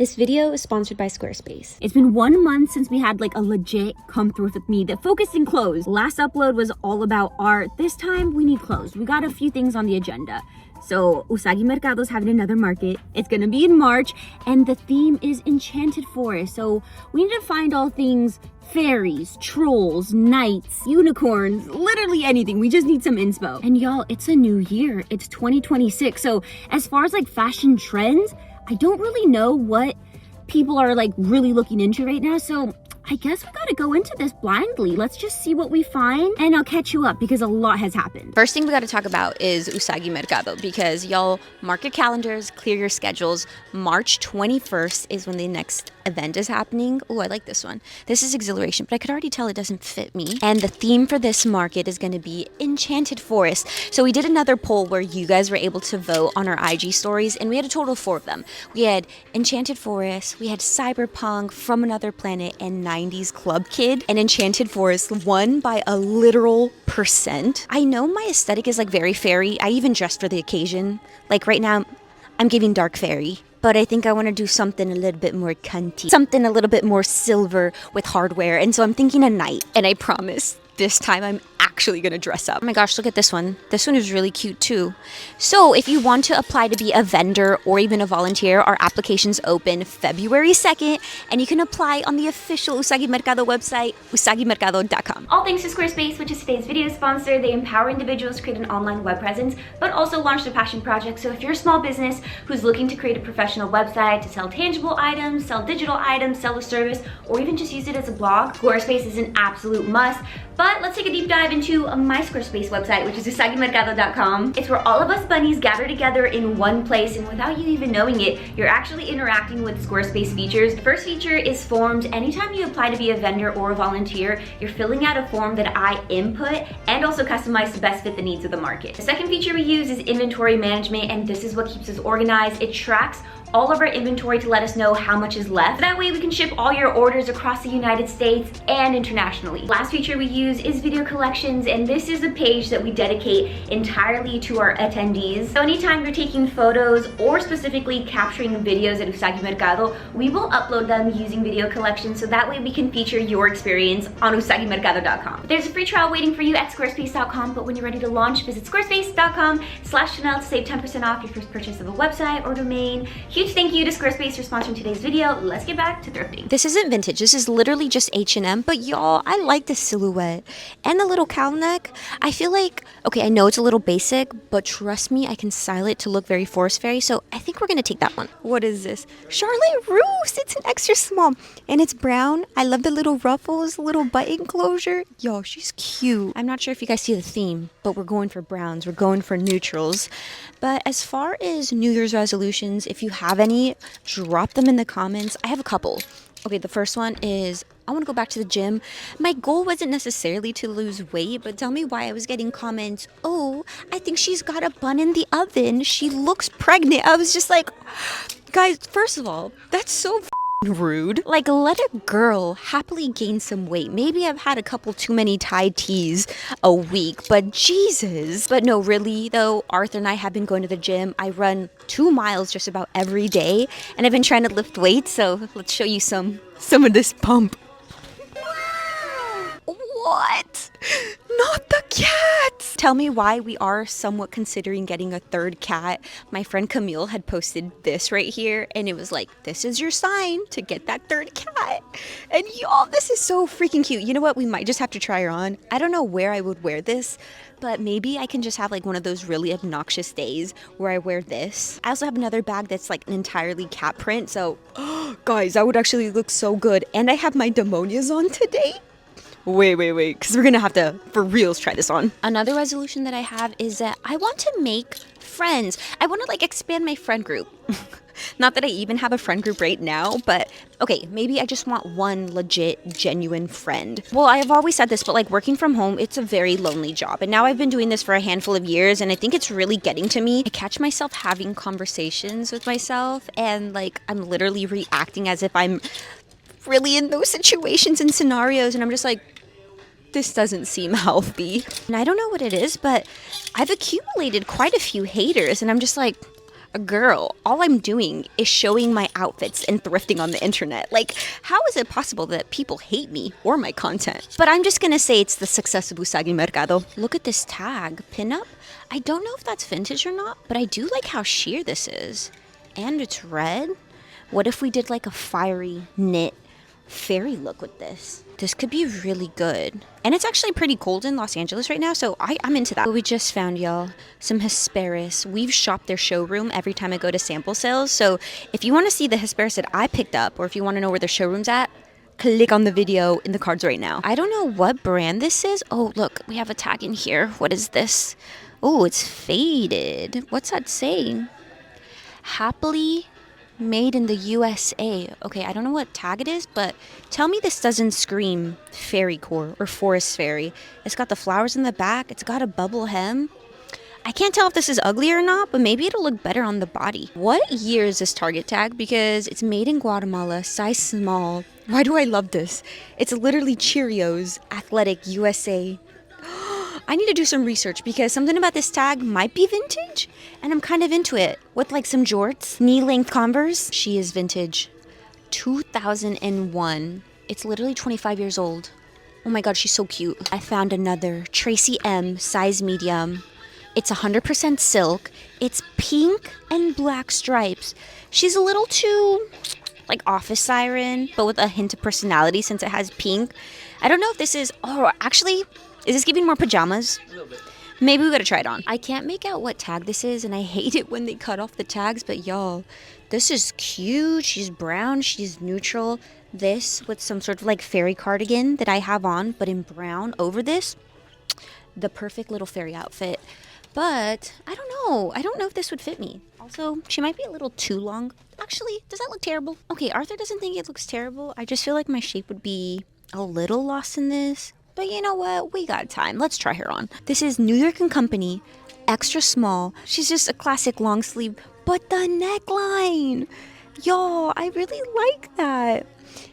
This video is sponsored by Squarespace. It's been 1 month since we had like a legit come thrift with me that focused in clothes. Last upload was all about art. This time we need clothes. We got a few things on the agenda. So Usagi Mercado is having another market. It's gonna be in March and the theme is Enchanted Forest. So we need to find all things fairies, trolls, knights, unicorns, literally anything. We just need some inspo. And y'all, it's a new year. It's 2026. So as far as like fashion trends, I don't really know what people are like really looking into right now. So I guess we gotta go into this blindly. Let's just see what we find and I'll catch you up because a lot has happened. First thing we gotta talk about is Usagi Mercado because y'all mark your calendars, clear your schedules. March 21st is when the next event is happening. Oh, I like this one. This is exhilaration, but I could already tell it doesn't fit me. And the theme for this market is gonna be Enchanted Forest. So we did another poll where you guys were able to vote on our IG stories and we had a total of 4 of them. We had Enchanted Forest, we had Cyberpunk, From Another Planet, and 90s Club Kid. And Enchanted Forest won by a literal %. I know my aesthetic is like very fairy. I even dressed for the occasion. Like right now, I'm giving dark fairy. But I think I want to do something a little bit more cunty. Something a little bit more silver with hardware. And so I'm thinking a knight. And I promise this time I'm actually gonna dress up. Oh my gosh, look at this one. This one is really cute too. So if you want to apply to be a vendor or even a volunteer, our application's open February 2nd, and you can apply on the official Usagi Mercado website, usagimercado.com. All thanks to Squarespace, which is today's video sponsor. They empower individuals to create an online web presence, but also launch their passion projects. So if you're a small business who's looking to create a professional website to sell tangible items, sell digital items, sell a service, or even just use it as a blog, Squarespace is an absolute must. But let's take a deep dive into my Squarespace website, which is usagimercado.com. It's where all of us bunnies gather together in one place, and without you even knowing it, you're actually interacting with Squarespace features. The first feature is forms. Anytime you apply to be a vendor or a volunteer, you're filling out a form that I input and also customize to best fit the needs of the market. The second feature we use is inventory management, and this is what keeps us organized. It tracks all of our inventory to let us know how much is left. That way we can ship all your orders across the United States and internationally. Last feature we use is video collections, and this is a page that we dedicate entirely to our attendees. So anytime you're taking photos or specifically capturing videos at Usagi Mercado, we will upload them using video collections so that way we can feature your experience on usagimercado.com. There's a free trial waiting for you at squarespace.com, but when you're ready to launch, visit squarespace.com/Chanel to save 10% off your first purchase of a website or domain. Huge thank you to Squarespace for sponsoring today's video. Let's get back to thrifting. This isn't vintage, this is literally just H&M, but y'all, I like this silhouette. And the little cowl neck. I feel like, okay, I know it's a little basic, but trust me, I can style it to look very forest fairy, so I think we're gonna take that one. What is this? Charlotte Russe! It's an extra small, and it's brown. I love the little ruffles, little button closure. Yo, she's cute. I'm not sure if you guys see the theme, but we're going for browns, we're going for neutrals. But as far as New Year's resolutions, if you have any, drop them in the comments. I have a couple. Okay, the first one is I want to go back to the gym. My goal wasn't necessarily to lose weight, but tell me why I was getting comments, oh, I think she's got a bun in the oven. She looks pregnant. I was just like, guys, first of all, that's so rude. Like, let a girl happily gain some weight. Maybe I've had a couple too many Thai teas a week, but Jesus. But no, really though, Arthur and I have been going to the gym. I run 2 miles just about every day, and I've been trying to lift weights, so let's show you some of this pump. What? Not the cats! Tell me why we are somewhat considering getting a third cat. My friend Camille had posted this right here, and it was like, this is your sign to get that third cat. And y'all, this is so freaking cute. You know what? We might just have to try her on. I don't know where I would wear this, but maybe I can just have like one of those really obnoxious days where I wear this. I also have another bag that's like an entirely cat print, so guys, that would actually look so good. And I have my demonias on today. Wait, because we're gonna have to, for reals, try this on. Another resolution that I have is that I want to make friends. I want to like expand my friend group. Not that I even have a friend group right now, but okay, maybe I just want one legit, genuine friend. Well, I have always said this, but like working from home, it's a very lonely job. And now I've been doing this for a handful of years, and I think it's really getting to me. I catch myself having conversations with myself, and like I'm literally reacting as if I'm really in those situations and scenarios, and I'm just like, this doesn't seem healthy. And I don't know what it is, but I've accumulated quite a few haters, and I'm just like, Girl, all I'm doing is showing my outfits and thrifting on the internet. Like, how is it possible that people hate me or my content? But I'm just gonna say it's the success of Usagi Mercado. Look at this tag, pinup. I don't know if that's vintage or not, but I do like how sheer this is. And it's red. What if we did like a fiery knit fairy look with this? This could be really good. And it's actually pretty cold in Los Angeles right now, so I'm into that. We just found, y'all, some Hesperis. We've shopped their showroom every time I go to sample sales, so if you want to see the Hesperis that I picked up, or if you want to know where their showroom's at, click on the video in the cards right now. I don't know what brand this is. Oh, look, we have a tag in here. What is this? Oh, it's faded. What's that saying? Happily made in the USA. Okay, I don't know what tag it is, but tell me this doesn't scream Fairycore or Forest Fairy. It's got the flowers in the back. It's got a bubble hem. I can't tell if this is ugly or not, but maybe it'll look better on the body. What year is this Target tag? Because it's made in Guatemala, size small. Why do I love this? It's literally Cheerios, Athletic USA. I need to do some research because something about this tag might be vintage and I'm kind of into it. With like some jorts, knee-length Converse. She is vintage. 2001. It's literally 25 years old. Oh my god, she's so cute. I found another Tracy M, size medium. It's 100% silk. It's pink and black stripes. She's a little too like office siren, but with a hint of personality since it has pink. I don't know if this is, oh, actually, is this giving more pajamas? A little bit. Maybe we gotta try it on. I can't make out what tag this is, and I hate it when they cut off the tags, but y'all, this is cute. She's brown, she's neutral. This with some sort of like fairy cardigan that I have on, but in brown over this. The perfect little fairy outfit. But I don't know. I don't know if this would fit me. Also, she might be a little too long. Actually, does that look terrible? Okay, Arthur doesn't think it looks terrible. I just feel like my shape would be a little lost in this. But you know what? We got time. Let's try her on. This is New York & Company, extra small. She's just a classic long sleeve, but the neckline. Y'all, I really like that.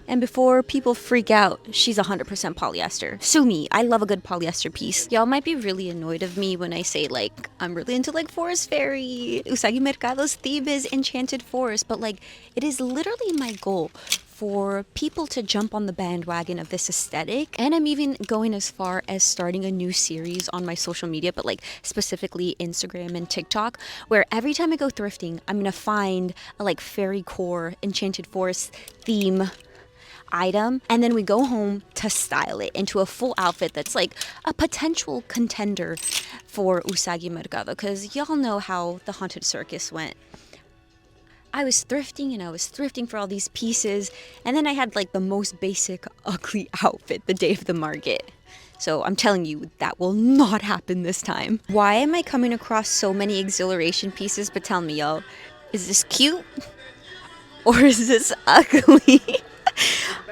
And before people freak out, she's 100% polyester. Sue me, I love a good polyester piece. Y'all might be really annoyed of me when I say like, I'm really into like Forest Fairy. Usagi Mercado's theme is Enchanted Forest, but like, it is literally my goal for people to jump on the bandwagon of this aesthetic. And I'm even going as far as starting a new series on my social media, but like specifically Instagram and TikTok, where every time I go thrifting, I'm gonna find a like Fairycore, Enchanted Forest theme item, and then we go home to style it into a full outfit that's like a potential contender for Usagi Mercado, because y'all know how the haunted circus went. I was thrifting and I was thrifting for all these pieces, and then I had like the most basic ugly outfit the day of the market. So I'm telling you, that will not happen this time. Why am I coming across so many exhilaration pieces? But tell me, y'all, is this cute or is this ugly?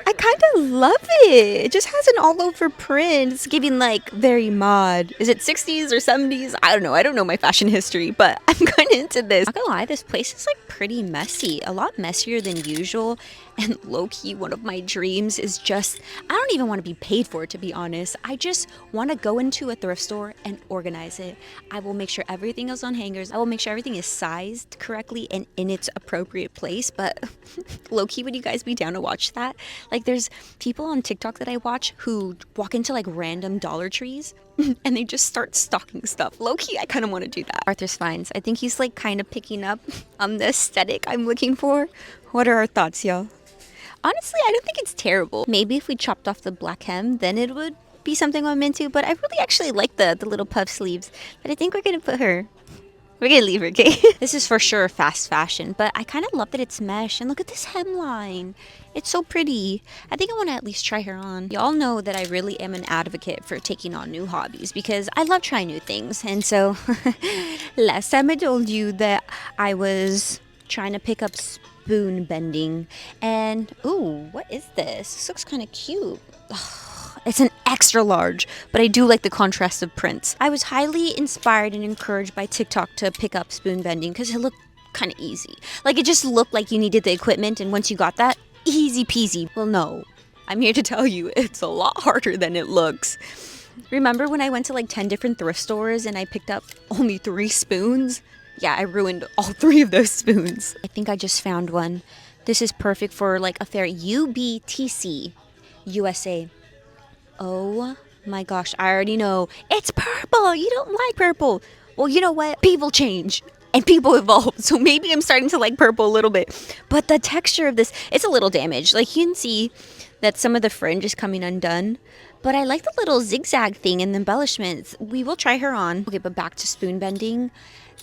I kind of love it. It just has an all over print. It's giving like very mod. Is it 60s or 70s? I don't know. I don't know my fashion history, but I'm kind of into this. Not gonna lie, this place is like pretty messy. A lot messier than usual. And low-key, one of my dreams is just, I don't even want to be paid for it, to be honest. I just want to go into a thrift store and organize it. I will make sure everything is on hangers. I will make sure everything is sized correctly and in its appropriate place. But low-key, would you guys be down to watch that? Like, there's people on TikTok that I watch who walk into like random Dollar Trees and they just start stocking stuff. Low-key, I kind of want to do that. Arthur's finds. I think he's like kind of picking up on the aesthetic I'm looking for. What are our thoughts, y'all? Honestly, I don't think it's terrible. Maybe if we chopped off the black hem, then it would be something I'm into. But I really actually like the little puff sleeves. But I think we're going to leave her, okay? This is for sure fast fashion, but I kind of love that it's mesh. And look at this hemline. It's so pretty. I think I want to at least try her on. Y'all know that I really am an advocate for taking on new hobbies because I love trying new things. And so last time I told you that I was trying to pick up spoon bending, and ooh, what is this? This looks kind of cute. Ugh, it's an extra large, but I do like the contrast of prints. I was highly inspired and encouraged by TikTok to pick up spoon bending because it looked kind of easy. Like it just looked like you needed the equipment, and once you got that, easy peasy. Well, no, I'm here to tell you it's a lot harder than it looks. Remember when I went to like 10 different thrift stores and I picked up only 3 spoons? Yeah, I ruined all 3 of those spoons. I think I just found one. This is perfect for like a fairy. UBTC USA. Oh my gosh, I already know. It's purple. You don't like purple. Well, you know what? People change and people evolve. So maybe I'm starting to like purple a little bit. But the texture of this, it's a little damaged. Like you can see that some of the fringe is coming undone. But I like the little zigzag thing and the embellishments. We will try her on. Okay, but back to spoon bending.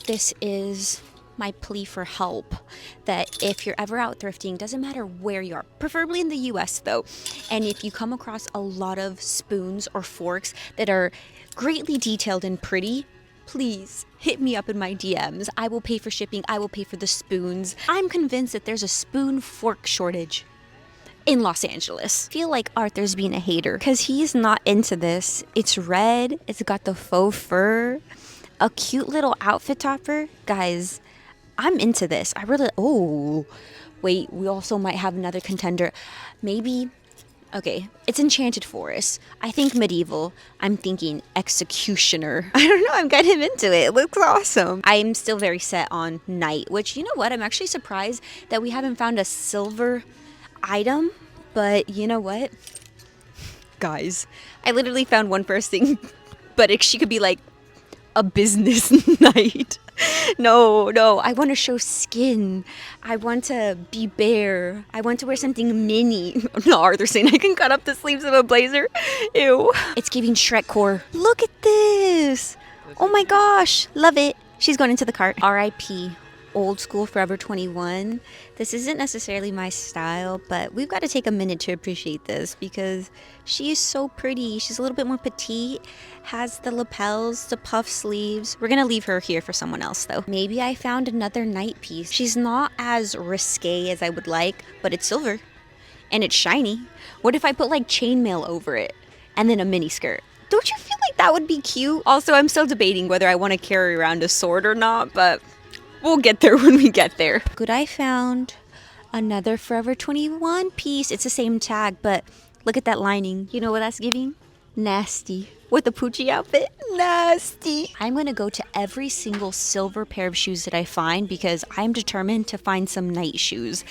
This is my plea for help, that if you're ever out thrifting, doesn't matter where you are, preferably in the US though, and if you come across a lot of spoons or forks that are greatly detailed and pretty, please hit me up in my DMs. I will pay for shipping. I will pay for the spoons. I'm convinced that there's a spoon fork shortage in Los Angeles. I feel like Arthur's being a hater because he's not into this. It's red. It's got the faux fur. A cute little outfit topper. Guys, I'm into this. I really... Oh, wait. We also might have another contender. Maybe... Okay, it's Enchanted Forest. I think medieval. I'm thinking executioner. I don't know, I'm getting into it. It looks awesome. I'm still very set on knight, which, you know what? I'm actually surprised that we haven't found a silver item. But you know what? Guys, I literally found one person, but she could be like a business knight. No, I want to show skin. I want to be bare. I want to wear something mini. No, Arthur saying I can cut up the sleeves of a blazer. Ew. It's giving Shrekcore. Look at this. Oh my gosh. Love it. She's going into the cart. R.I.P. Old school Forever 21. This isn't necessarily my style, but we've got to take a minute to appreciate this because she is so pretty. She's a little bit more petite, has the lapels, the puff sleeves. We're gonna leave her here for someone else though. Maybe I found another night piece. She's not as risque as I would like, but it's silver and it's shiny. What if I put like chainmail over it and then a mini skirt? Don't you feel like that would be cute? Also, I'm still debating whether I want to carry around a sword or not, but we'll get there when we get there. Good, I found another Forever 21 piece. It's the same tag, but look at that lining. You know what that's giving? Nasty. With the Poochie outfit? Nasty. I'm going to go to every single silver pair of shoes that I find because I'm determined to find some night shoes.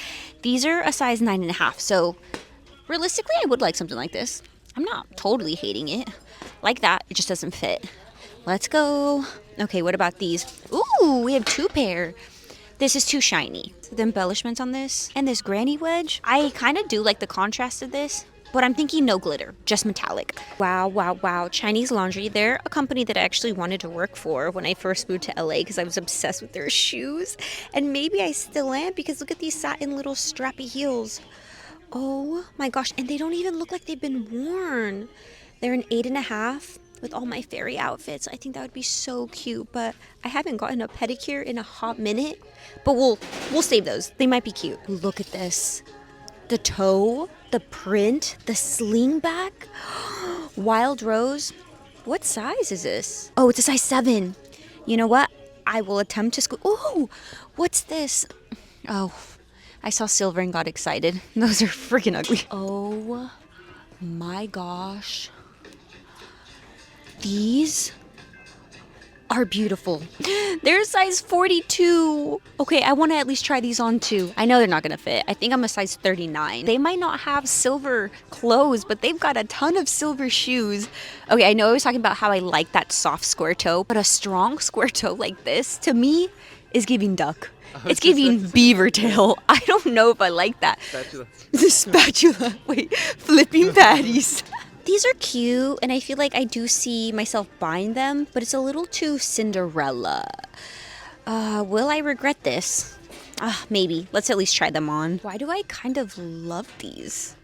These are a size 9.5, so realistically, I would like something like this. I'm not totally hating it. Like that, it just doesn't fit. Let's go. Okay, what about these? Ooh, we have 2 pair. This is too shiny. The embellishments on this and this granny wedge. I kind of do like the contrast of this, but I'm thinking no glitter, just metallic. Wow. Chinese Laundry. They're a company that I actually wanted to work for when I first moved to LA because I was obsessed with their shoes. And maybe I still am because look at these satin little strappy heels. Oh my gosh, and they don't even look like they've been worn. They're an 8.5. With all my fairy outfits. I think that would be so cute, but I haven't gotten a pedicure in a hot minute. But we'll save those. They might be cute. Look at this. The toe, the print, the sling back. Wild Rose. What size is this? Oh, it's a size 7. You know what? I will attempt to Oh, what's this? Oh, I saw silver and got excited. Those are freaking ugly. Oh my gosh. These are beautiful. They're size 42. Okay, I want to at least try these on too. I know they're not going to fit. I think I'm a size 39. They might not have silver clothes, but they've got a ton of silver shoes. Okay, I know I was talking about how I like that soft square toe, but a strong square toe like this, to me, is giving duck. It's giving beaver tail. I don't know if I like that. Spatula. The spatula. Wait, flipping patties. These are cute, and I feel like I do see myself buying them, but it's a little too Cinderella. Will I regret this? Maybe. Let's at least try them on. Why do I kind of love these?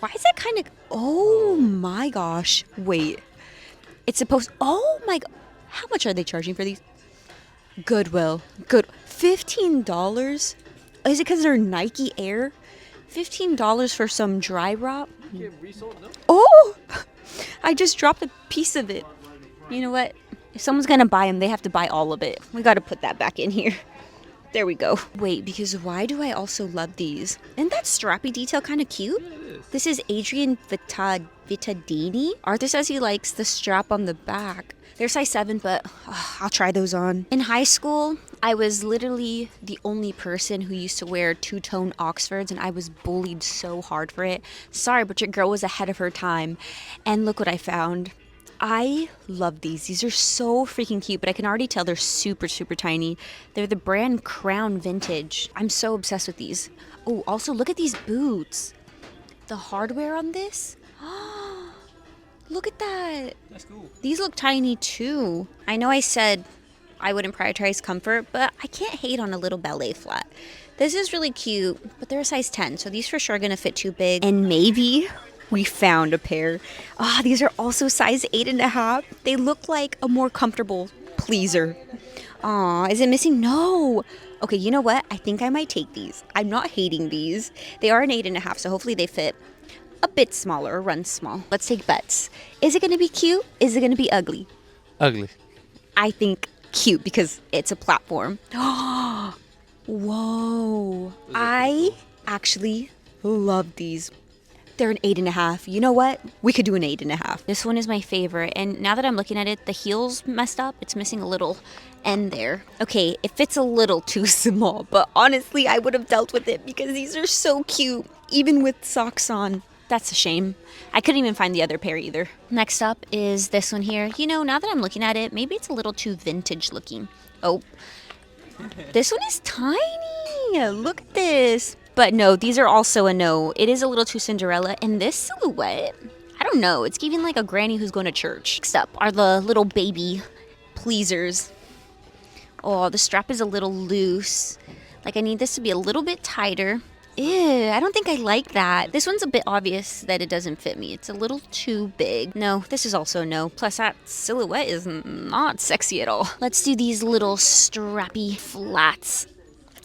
Why is that kind of... Oh my gosh. Wait. It's supposed... Oh my god. How much are they charging for these? Goodwill. Good. $15? Is it because they're Nike Air? $15 for some dry rot? Oh! I just dropped a piece of it. You know what? If someone's gonna buy them, they have to buy all of it. We gotta put that back in here. There we go. Wait, because why do I also love these? Isn't that strappy detail kind of cute? This is Adrian Vittadini. Arthur says he likes the strap on the back. They're size 7, but I'll try those on. In high school, I was literally the only person who used to wear two-tone Oxfords, and I was bullied so hard for it. Sorry, but your girl was ahead of her time. And look what I found. I love these. These are so freaking cute, but I can already tell they're super, super tiny. They're the brand Crown Vintage. I'm so obsessed with these. Oh, also look at these boots. The hardware on this. Look at that. That's cool. These look tiny too. I know I said I wouldn't prioritize comfort, but I can't hate on a little ballet flat. This is really cute, but they're a size 10, so these for sure are gonna fit too big. And maybe we found a pair. These are also size 8.5. They look like a more comfortable pleaser. Is it missing? No. Okay, you know what? I think I might take these. I'm not hating these. They are an 8.5, so hopefully they fit a bit smaller or run small. Let's take bets. Is it gonna be cute? Is it gonna be ugly? Ugly. I think cute because it's a platform. Whoa. I actually love these. They're an 8.5. You know what? We could do an 8.5. This one is my favorite. And now that I'm looking at it, the heel's messed up. It's missing a little end there. Okay, it fits a little too small, but honestly, I would have dealt with it because these are so cute, even with socks on. That's a shame. I couldn't even find the other pair either. Next up is this one here. You know, now that I'm looking at it, maybe it's a little too vintage looking. Oh, this one is tiny. Look at this. But no, these are also a no. It is a little too Cinderella. And this silhouette, I don't know. It's giving like a granny who's going to church. Next up are the little baby pleasers. Oh, the strap is a little loose. Like I need this to be a little bit tighter. Ew, I don't think I like that. This one's a bit obvious that it doesn't fit me. It's a little too big. No, this is also no. Plus that silhouette is not sexy at all. Let's do these little strappy flats.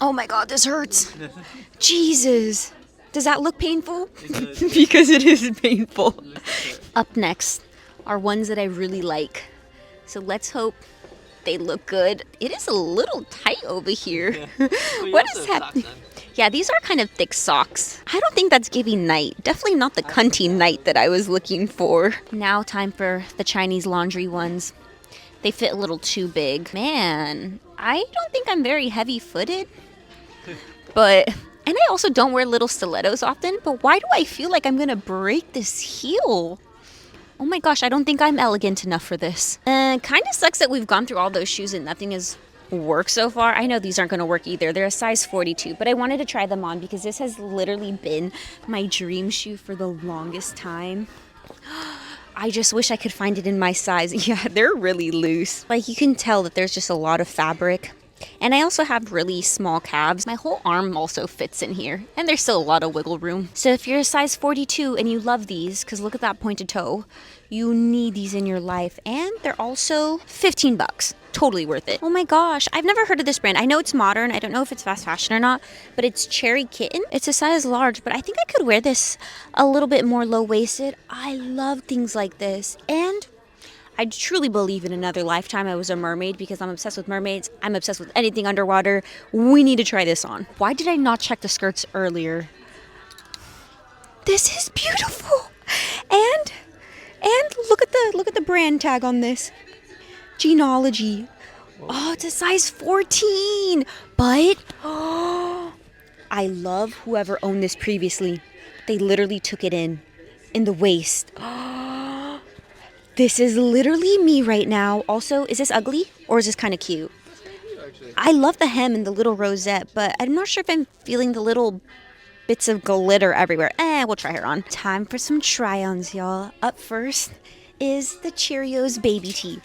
Oh my god, this hurts. Jesus. Does that look painful? Because it is painful. Up next are ones that I really like. So let's hope they look good. It is a little tight over here. What is happening? Yeah, these are kind of thick socks. I don't think that's giving night. Definitely not the cunty night that I was looking for. Now time for the Chinese laundry ones. They fit a little too big. Man, I don't think I'm very heavy-footed. And I also don't wear little stilettos often, but why do I feel like I'm gonna break this heel? Oh my gosh, I don't think I'm elegant enough for this. Kind of sucks that we've gone through all those shoes and nothing has worked so far. I know these aren't gonna work either. They're a size 42, but I wanted to try them on because this has literally been my dream shoe for the longest time. I just wish I could find it in my size. Yeah, they're really loose. Like you can tell that there's just a lot of fabric. And I also have really small calves. My whole arm also fits in here. And there's still a lot of wiggle room. So if you're a size 42 and you love these, because look at that pointed toe, you need these in your life. And they're also 15 bucks. Totally worth it. Oh my gosh, I've never heard of this brand. I know it's modern. I don't know if it's fast fashion or not, but it's Cherry Kitten. It's a size large, but I think I could wear this a little bit more low-waisted. I love things like this. And I truly believe in another lifetime I was a mermaid because I'm obsessed with mermaids. I'm obsessed with anything underwater. We need to try this on. Why did I not check the skirts earlier? This is beautiful. And look at the brand tag on this. Genealogy. Oh, it's a size 14. But I love whoever owned this previously. They literally took it in the waist. This is literally me right now. Also, is this ugly or is this kind of cute? I love the hem and the little rosette, but I'm not sure if I'm feeling the little bits of glitter everywhere. We'll try her on. Time for some try-ons, y'all. Up first is the Cheerios baby tee.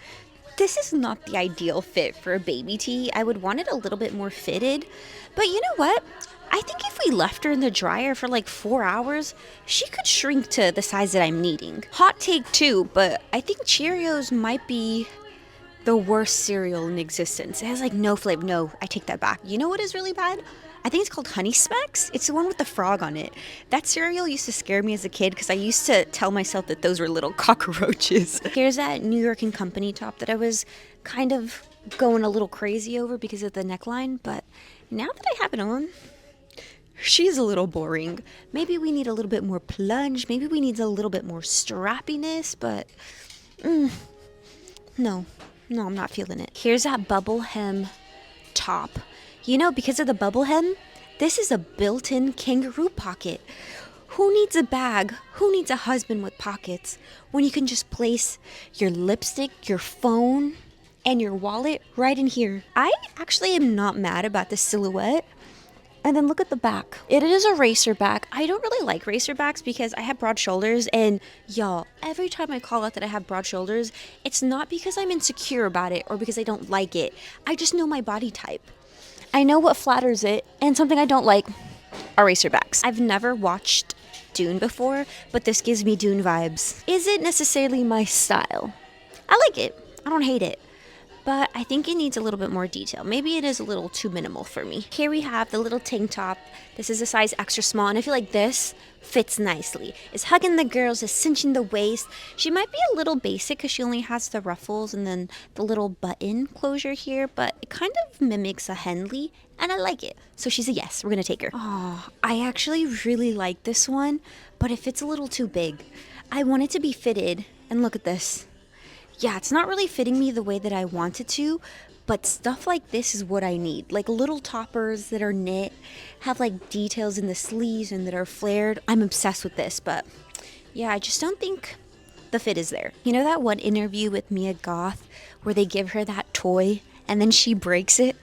This is not the ideal fit for a baby tee. I would want it a little bit more fitted, but you know what? I think if we left her in the dryer for like 4 hours, she could shrink to the size that I'm needing. Hot take too, but I think Cheerios might be the worst cereal in existence. It has like no flavor. No, I take that back. You know what is really bad? I think it's called Honey Smacks. It's the one with the frog on it. That cereal used to scare me as a kid because I used to tell myself that those were little cockroaches. Here's that New York & Company top that I was kind of going a little crazy over because of the neckline, but Now that I have it on, she's a little boring. Maybe we need a little bit more plunge. Maybe we need a little bit more strappiness, but no, I'm not feeling it. Here's that bubble hem top. You know, because of the bubble hem, this is a built-in kangaroo pocket. Who needs a bag? Who needs a husband with pockets when you can just place your lipstick, your phone, and your wallet right in here? I actually am not mad about the silhouette. And then look at the back. It is a racer back. I don't really like racer backs because I have broad shoulders, and y'all, every time I call out that I have broad shoulders, it's not because I'm insecure about it or because I don't like it. I just know my body type. I know what flatters it, and something I don't like are racer backs. I've never watched Dune before, but this gives me Dune vibes. Is it necessarily my style? I like it. I don't hate it. But I think it needs a little bit more detail. Maybe it is a little too minimal for me. Here we have the little tank top. This is a size extra small, and I feel like this fits nicely. It's hugging the girls, it's cinching the waist. She might be a little basic because she only has the ruffles and then the little button closure here, but it kind of mimics a Henley, and I like it. So she's a yes, we're gonna take her. Oh, I actually really like this one, but it fits a little too big. I want it to be fitted, and look at this. Yeah, it's not really fitting me the way that I want it to, but stuff like this is what I need. Like little toppers that are knit, have like details in the sleeves and that are flared. I'm obsessed with this, but yeah, I just don't think the fit is there. You know that one interview with Mia Goth where they give her that toy and then she breaks it?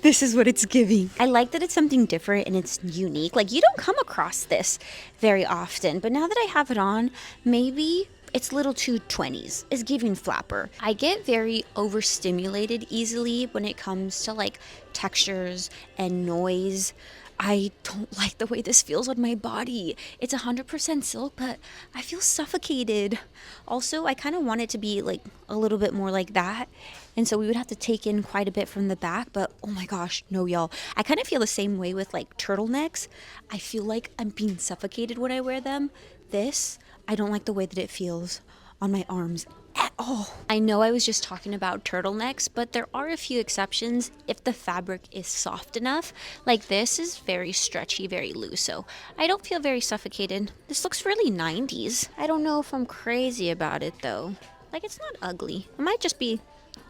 This is what it's giving. I like that it's something different and it's unique. Like you don't come across this very often, but now that I have it on, maybe it's a little too 20s. It's giving flapper. I get very overstimulated easily when it comes to like textures and noise. I don't like the way this feels on my body. It's 100% silk, but I feel suffocated. Also, I kind of want it to be like a little bit more like that. And so we would have to take in quite a bit from the back, but oh my gosh, no y'all. I kind of feel the same way with like turtlenecks. I feel like I'm being suffocated when I wear them. This, I don't like the way that it feels on my arms at all. I know I was just talking about turtlenecks, but there are a few exceptions if the fabric is soft enough. Like this is very stretchy, very loose, so I don't feel very suffocated. This looks really 90s. I don't know if I'm crazy about it though. Like it's not ugly. It might just be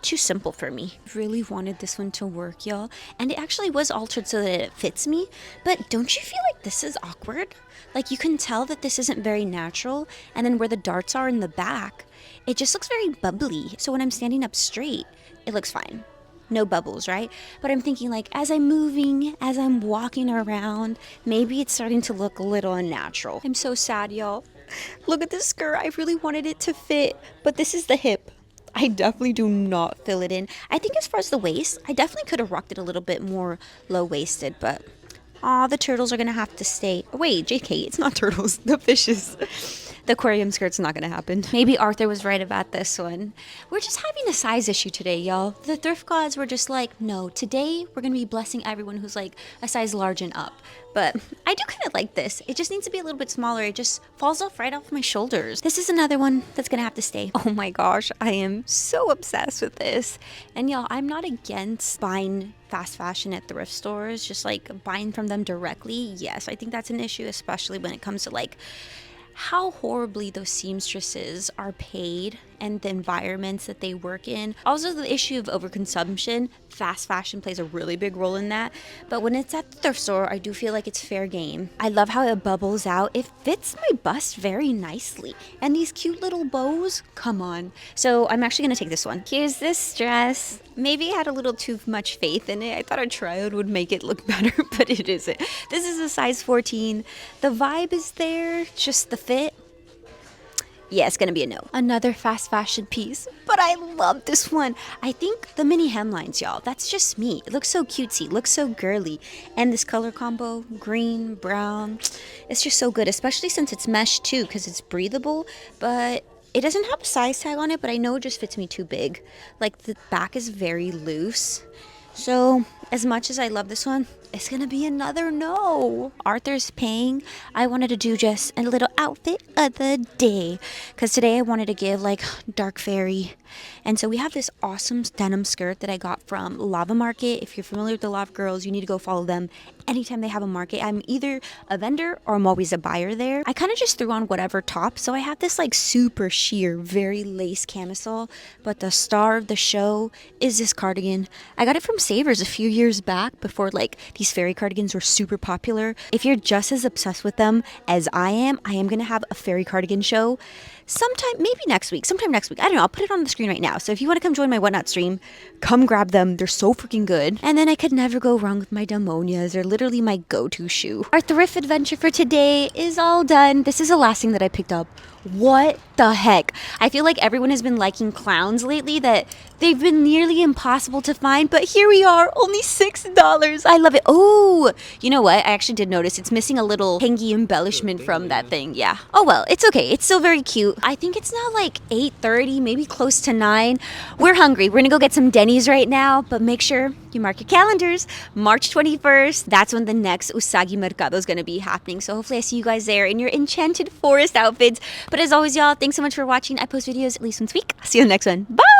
too simple for me. Really wanted this one to work, y'all, and it actually was altered so that it fits me, but don't you feel like this is awkward? Like you can tell that this isn't very natural, and then where the darts are in the back, it just looks very bubbly. So when I'm standing up straight, it looks fine. No bubbles, right? But I'm thinking like as I'm moving, as I'm walking around, maybe it's starting to look a little unnatural. I'm so sad, y'all. Look at this skirt. I really wanted it to fit, but this is the hip. I definitely do not fill it in. I think as far as the waist, I definitely could have rocked it a little bit more low-waisted, but aw, the turtles are gonna have to stay. Wait, JK, it's not turtles, the fishes. The aquarium skirt's not gonna happen. Maybe Arthur was right about this one. We're just having a size issue today, y'all. The thrift gods were just like, no, today we're gonna be blessing everyone who's like a size large and up. But I do kind of like this. It just needs to be a little bit smaller. It just falls off right off my shoulders. This is another one that's gonna have to stay. Oh my gosh, I am so obsessed with this. And y'all, I'm not against buying fast fashion at thrift stores, just like buying from them directly. Yes, I think that's an issue, especially when it comes to like how horribly those seamstresses are paid and the environments that they work in. Also, the issue of overconsumption. Fast fashion plays a really big role in that. But when it's at the thrift store, I do feel like it's fair game. I love how it bubbles out. It fits my bust very nicely. And these cute little bows, come on. So I'm actually gonna take this one. Here's this dress. Maybe I had a little too much faith in it. I thought a trial would make it look better, but it isn't. This is a size 14. The vibe is there, just the fit. Yeah, it's gonna be a no. Another fast fashion piece, but I love this one. I think the mini hemlines, y'all, that's just me. It looks so cutesy, looks so girly. And this color combo, green, brown, it's just so good, especially since it's mesh too, because it's breathable, but it doesn't have a size tag on it, but I know it just fits me too big. Like the back is very loose. So as much as I love this one, it's gonna be another no. Arthur's paying. I wanted to do just a little outfit of the day because today I wanted to give like dark fairy. And so we have this awesome denim skirt that I got from Lava Market. If you're familiar with the Lava Girls, you need to go follow them anytime they have a market. I'm either a vendor or I'm always a buyer there. I kind of just threw on whatever top. So I have this like super sheer, very lace camisole, but the star of the show is this cardigan. I got it from Savers a few years back before like these fairy cardigans were super popular. If you're just as obsessed with them as I am gonna have a fairy cardigan show sometime next week. I don't know, I'll put it on the screen right now. So if you want to come join my Whatnot stream, come grab them. They're so freaking good. And then I could never go wrong with my Demonias. They're literally my go-to shoe. Our thrift adventure for today is all done. This is the last thing that I picked up. What the heck? I feel like everyone has been liking clowns lately that they've been nearly impossible to find, but here we are, only $6. I love it. Oh, you know what? I actually did notice it's missing a little hangy embellishment from that thing. Yeah. Oh well, it's okay. It's still very cute. I think it's now like 8:30, maybe close to 9. We're hungry. We're gonna go get some Denny's right now, but make sure you mark your calendars. March 21st, that's when the next Usagi Mercado is gonna be happening. So hopefully I see you guys there in your Enchanted Forest outfits. But as always, y'all, thanks so much for watching. I post videos at least once a week. I'll see you in the next one. Bye!